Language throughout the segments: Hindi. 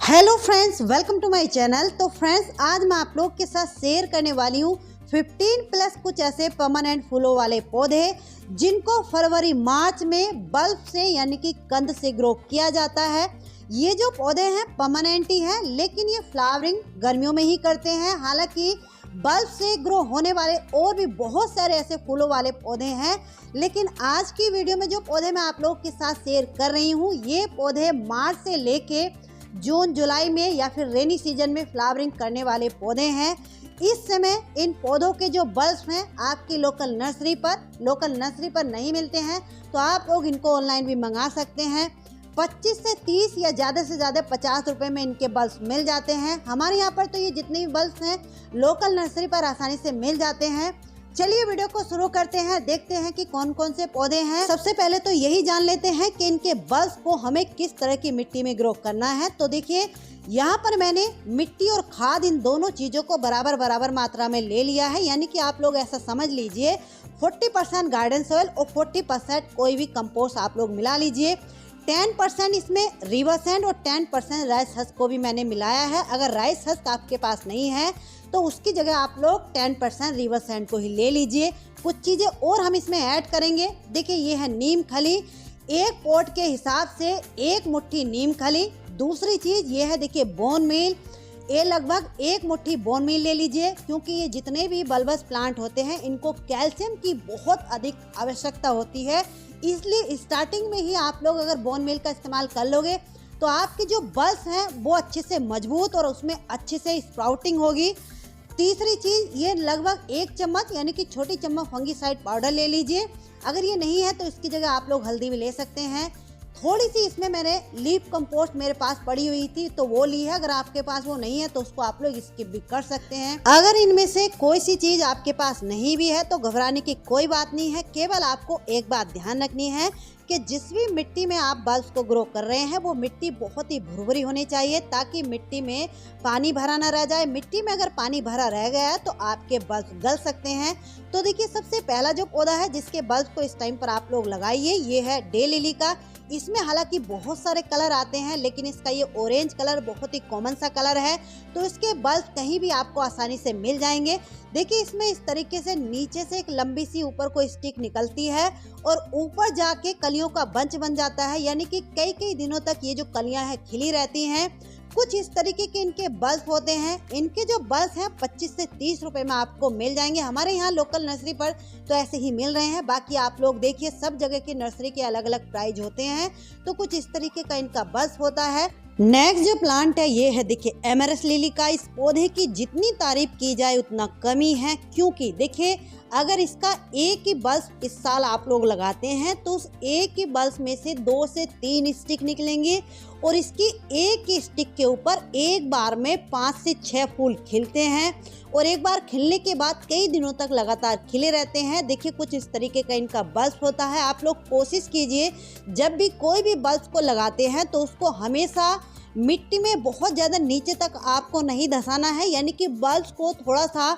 Hello friends, welcome to my channel. तो फ्रेंड्स, आज मैं आप लोग के साथ शेयर करने वाली हूँ 15 प्लस कुछ ऐसे परमानेंट फूलों वाले पौधे जिनको फरवरी मार्च में बल्ब से यानी कि कंद से ग्रो किया जाता है। ये जो पौधे हैं परमानेंट ही हैं, लेकिन ये फ्लावरिंग गर्मियों में ही करते हैं। हालांकि बल्ब से ग्रो होने वाले और भी बहुत सारे ऐसे फूलों वाले पौधे हैं, लेकिन आज की वीडियो में जो पौधे मैं आप लोग के साथ शेयर कर रही हूँ, ये पौधे मार्च से लेके जून जुलाई में या फिर रेनी सीजन में फ्लावरिंग करने वाले पौधे हैं। इस समय इन पौधों के जो बल्ब हैं आपकी लोकल नर्सरी पर नहीं मिलते हैं, तो आप लोग इनको ऑनलाइन भी मंगा सकते हैं। 25 से 30 या ज़्यादा से ज़्यादा 50 रुपये में इनके बल्ब मिल जाते हैं। हमारे यहाँ पर तो ये जितने भी बल्ब हैं लोकल नर्सरी पर आसानी से मिल जाते हैं। चलिए वीडियो को शुरू करते हैं, देखते हैं कि कौन कौन से पौधे हैं। सबसे पहले तो यही जान लेते हैं कि इनके बल्ब को हमें किस तरह की मिट्टी में ग्रो करना है। तो देखिए, यहाँ पर मैंने मिट्टी और खाद इन दोनों चीज़ों को बराबर मात्रा में ले लिया है। यानी कि आप लोग ऐसा समझ लीजिए 40% गार्डन सॉइल और 40% कोई भी कंपोस्ट आप लोग मिला लीजिए। 10% इसमें रिवर सैंड और 10% राइस हस्क को भी मैंने मिलाया है। अगर राइस हस्क आपके पास नहीं है तो उसकी जगह आप लोग 10% रिवर सैंड को ही ले लीजिए। कुछ चीज़ें और हम इसमें ऐड करेंगे। देखिए, ये है नीम खली, एक पॉट के हिसाब से 1 मुट्ठी नीम खली। दूसरी चीज़ ये है, देखिए बोन मील, ये लगभग 1 मुट्ठी बोन मील ले लीजिए, क्योंकि ये जितने भी बल्बस प्लांट होते हैं इनको कैल्शियम की बहुत अधिक आवश्यकता होती है। इसलिए स्टार्टिंग में ही आप लोग अगर बोन मील का इस्तेमाल कर लोगे तो आपके जो बल्ब हैं वो अच्छे से मजबूत और उसमें अच्छे से स्प्राउटिंग होगी। तीसरी चीज़, ये लगभग 1 चम्मच यानी कि छोटी चम्मच फंगीसाइड पाउडर ले लीजिए। अगर ये नहीं है तो इसकी जगह आप लोग हल्दी भी ले सकते हैं। थोड़ी सी इसमें मैंने लीफ कंपोस्ट मेरे पास पड़ी हुई थी तो वो ली है। अगर आपके पास वो नहीं है तो उसको आप लोग स्किप भी कर सकते हैं। अगर इनमें से कोई सी चीज़ आपके पास नहीं भी है तो घबराने की कोई बात नहीं है। केवल आपको एक बात ध्यान रखनी है कि जिस भी मिट्टी में आप बल्ब को ग्रो कर रहे हैं वो मिट्टी बहुत ही भुरभुरी होनी चाहिए, ताकि मिट्टी में पानी भरा ना रह जाए। मिट्टी में अगर पानी भरा रह गया है तो आपके बल्ब गल सकते हैं। तो देखिए, सबसे पहला जो पौधा है जिसके बल्ब को इस टाइम पर आप लोग लगाइए, ये है डे लिली का। इसमें हालांकि बहुत सारे कलर आते हैं, लेकिन इसका ये ऑरेंज कलर बहुत ही कॉमन सा कलर है, तो इसके बल्ब कहीं भी आपको आसानी से मिल जाएंगे। देखिए, इसमें इस तरीके से नीचे से एक लंबी सी ऊपर को स्टिक निकलती है और ऊपर जाके कलियों का बंच बन जाता है। यानी कि कई दिनों तक ये जो कलियां हैं खिली रहती हैं। कुछ इस तरीके के इनके बल्ब होते हैं। इनके जो बल्ब हैं 25 से 30 रुपए में आपको मिल जाएंगे। हमारे यहाँ लोकल नर्सरी पर तो ऐसे ही मिल रहे हैं। बाकी आप लोग देखिए, सब जगह की नर्सरी के अलग अलग प्राइस होते हैं। तो कुछ इस तरीके का इनका बल्ब होता है। नेक्स्ट जो प्लांट है ये है, देखिए एमरस लिली का। इस पौधे की जितनी तारीफ की जाए उतना कमी है, क्योंकि देखिए, अगर इसका एक ही बल्ब इस साल आप लोग लगाते हैं तो उस एक ही बल्ब में से 2 से 3 स्टिक निकलेंगे और इसकी एक ही स्टिक के ऊपर एक बार में 5 से 6 फूल खिलते हैं और एक बार खिलने के बाद कई दिनों तक लगातार खिले रहते हैं। देखिए, कुछ इस तरीके का इनका बल्ब होता है। आप लोग कोशिश कीजिए, जब भी कोई भी बल्ब को लगाते हैं तो उसको हमेशा मिट्टी में बहुत ज़्यादा नीचे तक आपको नहीं धंसाना है। यानी कि बल्ब को थोड़ा सा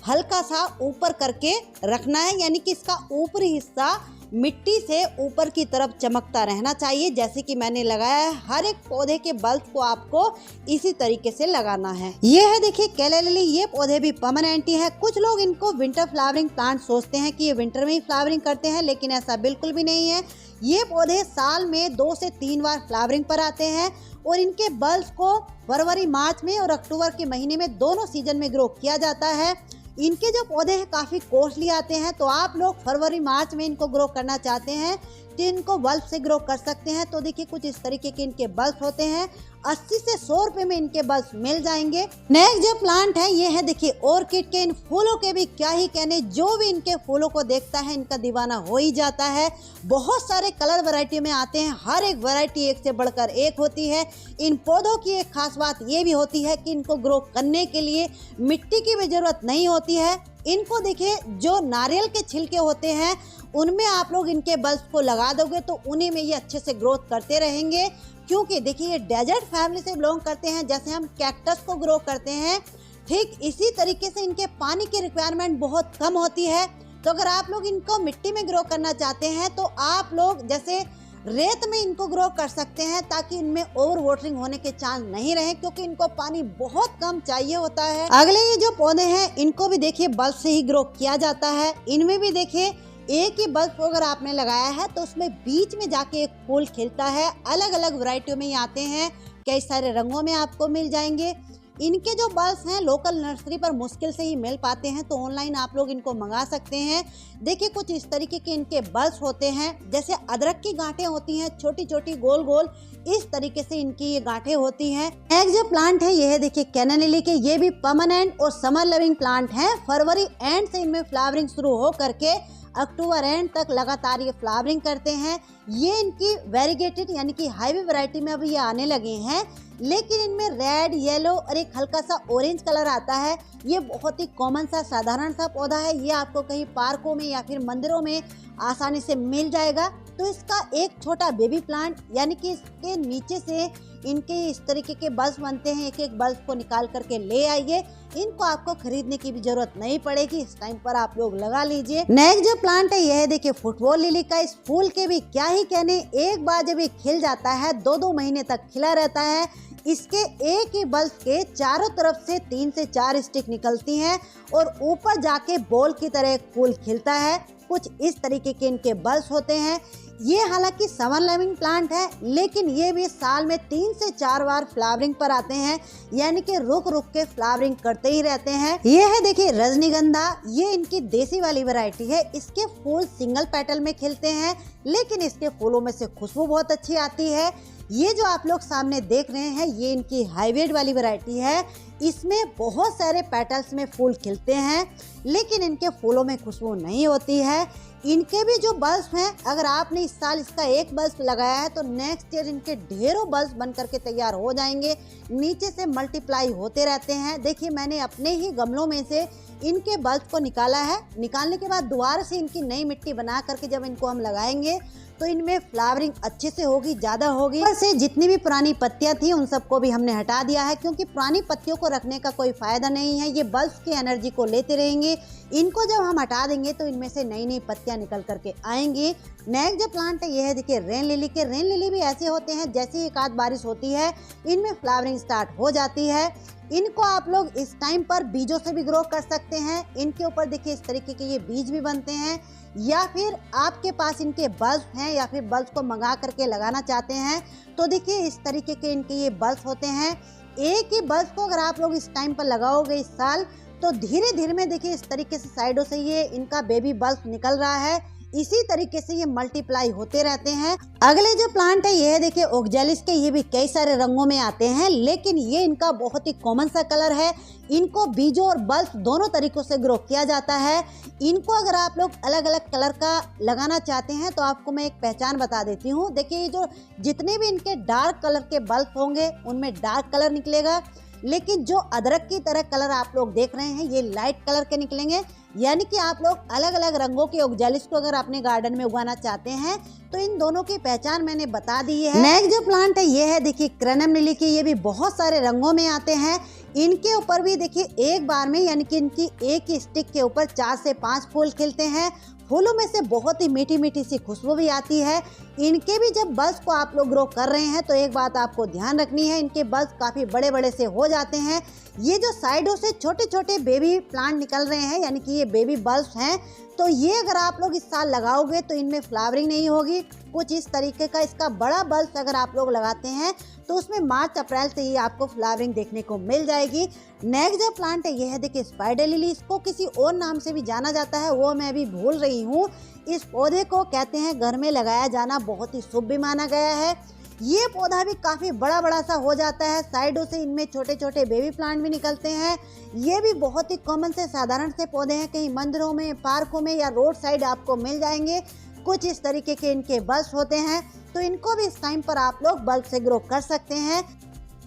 हल्का सा ऊपर करके रखना है, यानी कि इसका ऊपरी हिस्सा मिट्टी से ऊपर की तरफ चमकता रहना चाहिए। जैसे कि मैंने लगाया है, हर एक पौधे के बल्ब को आपको इसी तरीके से लगाना है। ये है, देखिए केला लिली। ये पौधे भी परमानेंट ही है। कुछ लोग इनको विंटर फ्लावरिंग प्लांट सोचते हैं कि ये विंटर में ही फ्लावरिंग करते हैं, लेकिन ऐसा बिल्कुल भी नहीं है। ये पौधे साल में 2 से 3 बार फ्लावरिंग पर आते हैं और इनके बल्ब को फरवरी मार्च में और अक्टूबर के महीने में दोनों सीजन में ग्रो किया जाता है। इनके जो पौधे हैं काफ़ी कॉस्टली आते हैं, तो आप लोग फरवरी मार्च में इनको ग्रो करना चाहते हैं तो इनको बल्ब से ग्रो कर सकते हैं। तो देखिए, कुछ इस तरीके के इनके बल्ब होते हैं। 80 से 100 रुपए में इनके बल्ब मिल जाएंगे। नेक्स्ट जो प्लांट है ये है, देखिए ऑर्किड के। इन फूलों के भी क्या ही कहने, जो भी इनके फूलों को देखता है इनका दीवाना हो ही जाता है। बहुत सारे कलर वैरायटी में आते हैं, हर एक वैरायटी एक से बढ़कर एक होती है। इन पौधों की एक खास बात ये भी होती है कि इनको ग्रो करने के लिए मिट्टी की भी जरूरत नहीं होती है। इनको देखिए, जो नारियल के छिलके होते हैं उनमें आप लोग इनके बल्ब को लगा दोगे तो उन्हीं में ये अच्छे से ग्रोथ करते रहेंगे। क्योंकि देखिए, ये डेजर्ट फैमिली से बिलोंग करते हैं। जैसे हम कैक्टस को ग्रो करते हैं, ठीक इसी तरीके से इनके पानी की रिक्वायरमेंट बहुत कम होती है। तो अगर आप लोग इनको मिट्टी में ग्रो करना चाहते हैं तो आप लोग जैसे रेत में इनको ग्रो कर सकते हैं ताकि इनमें ओवर वाटरिंग होने के चांस नहीं रहे, क्योंकि इनको पानी बहुत कम चाहिए होता है। अगले ये जो पौधे हैं इनको भी देखिए बल्ब से ही ग्रो किया जाता है। इनमें भी देखिए एक ही बल्ब अगर आपने लगाया है तो उसमें बीच में जाके एक फूल खिलता है। अलग अलग वैरायटियों में ये आते हैं, कई सारे रंगों में आपको मिल जाएंगे। इनके जो बल्ब हैं लोकल नर्सरी पर मुश्किल से ही मिल पाते हैं, तो ऑनलाइन आप लोग इनको मंगा सकते हैं। देखिए कुछ इस तरीके के इनके बल्ब होते हैं, जैसे अदरक की गांठें होती हैं छोटी छोटी गोल गोल, इस तरीके से इनकी ये गांठें होती हैं। एक जो प्लांट है ये है देखिए कैना लिली के, ये भी परमानेंट और समर लविंग प्लांट है। फरवरी एंड से इनमें फ्लावरिंग शुरू हो करके अक्टूबर एंड तक लगातार ये फ्लावरिंग करते हैं। ये इनकी वेरीगेटेड यानी कि हाईवे वैरायटी में अभी ये आने लगे हैं, लेकिन इनमें रेड, येलो और एक हल्का सा ऑरेंज कलर आता है। ये बहुत ही कॉमन सा साधारण सा पौधा है, ये आपको कहीं पार्कों में या फिर मंदिरों में आसानी से मिल जाएगा। तो इसका एक छोटा बेबी प्लांट यानी कि इसके नीचे से इनके इस तरीके के बल्ब बनते हैं। एक एक बल्ब को निकाल करके ले आइए, इनको आपको खरीदने की भी जरूरत नहीं पड़ेगी, इस टाइम पर आप लोग लगा लीजिए। नेक्स्ट जो प्लांट है यह है देखिए फुटबॉल लिली का। इस फूल के भी क्या ही कहने, एक बार जब ये खिल जाता है 2-2 महीने तक खिला रहता है। इसके एक ही बल्ब के चारों तरफ से 3 से 4 स्टिक निकलती हैं और ऊपर जाके बॉल की तरह एक फूल खिलता है। कुछ इस तरीके के इनके बल्ब होते हैं। ये हालांकि समर लविंग प्लांट है, लेकिन ये भी साल में 3 से 4 बार फ्लावरिंग पर आते हैं, यानी कि रुक रुक के फ्लावरिंग करते ही रहते हैं। ये है देखिए रजनीगंधा, ये इनकी देसी वाली वैरायटी है। इसके फूल सिंगल पेटल में खिलते हैं, लेकिन इसके फूलों में से खुशबू बहुत अच्छी आती है। ये जो आप लोग सामने देख रहे हैं ये इनकी हाइब्रिड वाली वैरायटी है। इसमें बहुत सारे पेटल्स में फूल खिलते हैं, लेकिन इनके फूलों में खुशबू नहीं होती है। इनके भी जो बल्ब हैं, अगर आपने इस साल इसका एक बल्ब लगाया है तो नेक्स्ट ईयर इनके ढेरों बल्ब बन करके तैयार हो जाएंगे, नीचे से मल्टीप्लाई होते रहते हैं। देखिए मैंने अपने ही गमलों में से इनके बल्ब को निकाला है। निकालने के बाद दोबारा से इनकी नई मिट्टी बना करके जब इनको हम लगाएंगे तो इनमें फ्लावरिंग अच्छे से होगी, ज़्यादा होगी। ऊपर से जितनी भी पुरानी पत्तियां थी उन सबको भी हमने हटा दिया है, क्योंकि पुरानी पत्तियों को रखने का कोई फायदा नहीं है। ये बल्ब की एनर्जी को लेते रहेंगे। इनको जब हम हटा देंगे तो इनमें से नई नई पत्तियां निकल करके आएंगी। नेक्स्ट जो प्लांट है ये है देखिए रेन लिली के। रेन लिली भी ऐसे होते हैं, जैसे ही एक आध बारिश होती है इनमें फ्लावरिंग स्टार्ट हो जाती है। इनको आप लोग इस टाइम पर बीजों से भी ग्रो कर सकते हैं। इनके ऊपर देखिए इस तरीके के ये बीज भी बनते हैं, या फिर आपके पास इनके बल्ब हैं या फिर बल्ब को मंगा करके लगाना चाहते हैं तो देखिए इस तरीके के इनके ये बल्ब होते हैं। एक ही बल्ब को अगर आप लोग इस टाइम पर लगाओगे इस साल, तो धीरे धीरे में देखिए इस तरीके से साइडों से ये इनका बेबी बल्ब निकल रहा है। इसी तरीके से ये मल्टीप्लाई होते रहते हैं। अगले जो प्लांट है ये है देखिए ओक्जेलिस के। ये भी कई सारे रंगों में आते हैं, लेकिन ये इनका बहुत ही कॉमन सा कलर है। इनको बीजों और बल्ब दोनों तरीकों से ग्रो किया जाता है। इनको अगर आप लोग अलग अलग कलर का लगाना चाहते हैं तो आपको मैं एक पहचान बता देती हूँ। देखिए ये जो जितने भी इनके डार्क कलर के बल्ब होंगे उनमें डार्क कलर निकलेगा, लेकिन जो अदरक की तरह कलर आप लोग देख रहे हैं ये लाइट कलर के निकलेंगे। यानी कि आप लोग अलग अलग रंगों के ओक्जेलिस को अगर अपने गार्डन में उगाना चाहते हैं तो इन दोनों की पहचान मैंने बता दी है। नेक्स्ट जो प्लांट है ये है देखिए क्रेनम लिली की। ये भी बहुत सारे रंगों में आते हैं। इनके ऊपर भी देखिए एक बार में यानी कि इनकी एक ही स्टिक के ऊपर 4 से 5 फूल खिलते हैं। फूलों में से बहुत ही मीठी मीठी सी खुशबू भी आती है। इनके भी जब बल्ब को आप लोग ग्रो कर रहे हैं तो एक बात आपको ध्यान रखनी है, इनके बल्ब काफ़ी बड़े बड़े से हो जाते हैं। ये जो साइडों से छोटे छोटे बेबी प्लांट निकल रहे हैं यानी कि ये बेबी बल्ब हैं, तो ये अगर आप लोग इस साल लगाओगे तो इनमें फ्लावरिंग नहीं होगी। कुछ इस तरीके का इसका बड़ा बल्ब अगर आप लोग लगाते हैं तो उसमें मार्च अप्रैल से ही आपको फ्लावरिंग देखने को मिल जाएगी। नेक्स्ट जो प्लांट है ये है देखिए स्पाइडर लिली। इसको किसी और नाम से भी जाना जाता है, वो मैं भी भूल रही हूँ। इस पौधे को कहते हैं घर में लगाया जाना बहुत ही शुभ भी माना गया है। ये पौधा भी काफ़ी बड़ा बड़ा सा हो जाता है। साइडों से इनमें छोटे छोटे बेबी प्लांट भी निकलते हैं। ये भी बहुत ही कॉमन से साधारण से पौधे हैं, कहीं मंदिरों में, पार्कों में या रोड साइड आपको मिल जाएंगे। कुछ इस तरीके के इनके बल्ब होते हैं, तो इनको भी इस टाइम पर आप लोग बल्ब से ग्रो कर सकते हैं।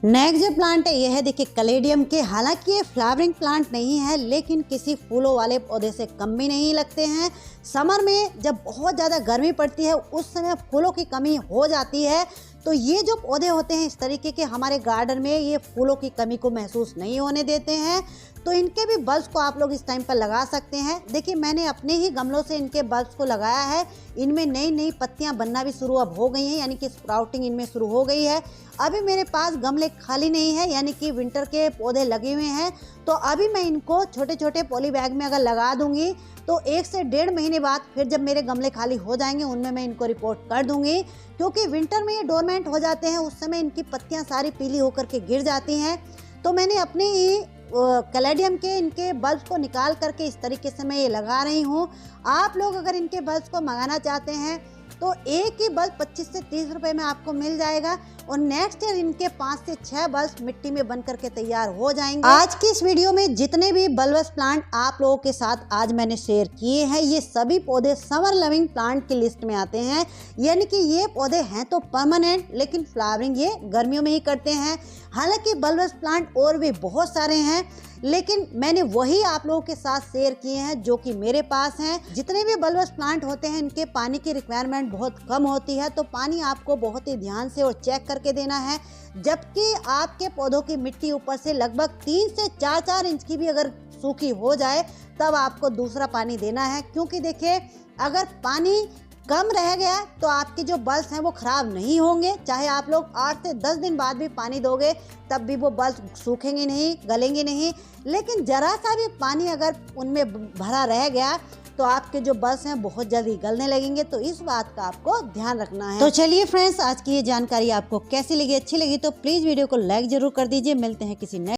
नेक्स्ट जो प्लांट है यह है देखिए कलेडियम के। हालांकि ये फ्लावरिंग प्लांट नहीं है, लेकिन किसी फूलों वाले पौधे से कम भी नहीं लगते हैं। समर में जब बहुत ज़्यादा गर्मी पड़ती है उस समय फूलों की कमी हो जाती है, तो ये जो पौधे होते हैं इस तरीके के हमारे गार्डन में ये फूलों की कमी को महसूस नहीं होने देते हैं। तो इनके भी बल्ब्स को आप लोग इस टाइम पर लगा सकते हैं। देखिए मैंने अपने ही गमलों से इनके बल्ब्स को लगाया है। इनमें नई नई पत्तियां बनना भी शुरू अब हो गई हैं, यानी कि स्प्राउटिंग इनमें शुरू हो गई है। अभी मेरे पास गमले खाली नहीं है, यानी कि विंटर के पौधे लगे हुए हैं। तो अभी मैं इनको छोटे छोटे पॉली बैग में अगर लगा दूंगी तो 1 से 1.5 महीने बाद फिर जब मेरे गमले खाली हो जाएंगे उनमें मैं इनको रिपोर्ट कर दूंगी, क्योंकि विंटर में ये डोरमेंट हो जाते हैं। उस समय इनकी पत्तियां सारी पीली होकर के गिर जाती हैं। तो मैंने अपने ही कैलेडियम के इनके बल्ब को निकाल करके इस तरीके से मैं ये लगा रही हूँ। आप लोग अगर इनके बल्ब को मंगाना चाहते हैं तो एक ही बल्ब 25 से 30 रुपए में आपको मिल जाएगा और नेक्स्ट ईयर इनके 5 से 6 बल्ब मिट्टी में बन करके तैयार हो जाएंगे। आज की इस वीडियो में जितने भी बल्बस प्लांट आप लोगों के साथ आज मैंने शेयर किए हैं ये सभी पौधे समर लविंग प्लांट की लिस्ट में आते हैं, यानी कि ये पौधे हैं तो परमानेंट लेकिन फ्लावरिंग ये गर्मियों में ही करते हैं। हालांकि बल्बस प्लांट और भी बहुत सारे हैं, लेकिन मैंने वही आप लोगों के साथ शेयर किए हैं जो कि मेरे पास हैं। जितने भी बल्बस प्लांट होते हैं इनके पानी की रिक्वायरमेंट बहुत कम होती है, तो पानी आपको बहुत ही ध्यान से और चेक करके देना है। जबकि आपके पौधों की मिट्टी ऊपर से लगभग 3 से 4 इंच की भी अगर सूखी हो जाए तब आपको दूसरा पानी देना है, क्योंकि देखिए अगर पानी कम रह गया तो आपके जो बल्ब हैं वो खराब नहीं होंगे। चाहे आप लोग 8 से 10 दिन बाद भी पानी दोगे तब भी वो बल्ब सूखेंगे नहीं, गलेंगे नहीं। लेकिन जरा सा भी पानी अगर उनमें भरा रह गया तो आपके जो बल्ब हैं बहुत जल्दी गलने लगेंगे। तो इस बात का आपको ध्यान रखना है। तो चलिए फ्रेंड्स, आज की ये जानकारी आपको कैसी लगी, अच्छी लगी तो प्लीज़ वीडियो को लाइक जरूर कर दीजिए। मिलते हैं किसी